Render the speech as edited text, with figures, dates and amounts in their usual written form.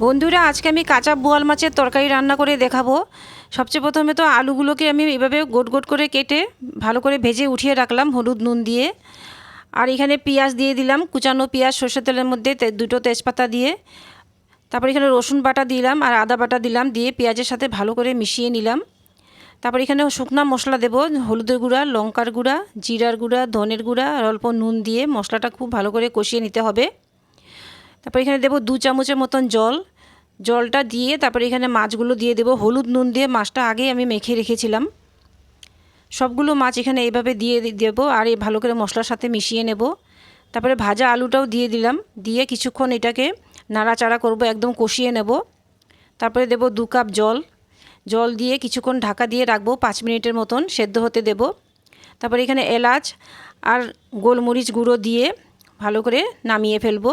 বন্ধুরা, আজকে আমি কাঁচা বোয়াল মাছের তরকারি রান্না করে দেখাবো। সবচেয়ে প্রথমে তো আলুগুলোকে আমি এভাবে গোট গোট করে কেটে ভালো করে ভেজে উঠিয়ে রাখলাম হলুদ নুন দিয়ে। আর এখানে পেঁয়াজ দিয়ে দিলাম, কুচানো পেঁয়াজ সর্ষের তেলের মধ্যে দুটো তেজপাতা দিয়ে। তারপর এখানে রসুন বাটা দিলাম আর আদা বাটা দিলাম, দিয়ে পেঁয়াজের সাথে ভালো করে মিশিয়ে নিলাম। তারপর এখানে শুকনো মশলা দেবো, হলুদের গুঁড়া, লঙ্কার গুঁড়া, জিরার গুঁড়া, ধনের গুঁড়া আর অল্প নুন দিয়ে মশলাটা খুব ভালো করে কষিয়ে নিতে হবে। তারপর এখানে দেবো 2 চামচের মতন জল। জলটা দিয়ে তারপরে এখানে মাছগুলো দিয়ে দেবো। হলুদ নুন দিয়ে মাছটা আগে আমি মেখে রেখেছিলাম। সবগুলো মাছ এখানে এইভাবে দিয়ে দেবো আর এই ভালো করে মশলার সাথে মিশিয়ে নেব। তারপরে ভাজা আলুটাও দিয়ে দিলাম, দিয়ে কিছুক্ষণ এটাকে নাড়াচাড়া করব, একদম কষিয়ে নেব। তারপরে দেব 2 কাপ জল। জল দিয়ে কিছুক্ষণ ঢাকা দিয়ে রাখবো, 5 মিনিটের মতন সেদ্ধ হতে দেব। তারপরে এখানে এলাচ আর গোলমরিচ গুঁড়ো দিয়ে ভালো করে নামিয়ে ফেলবো।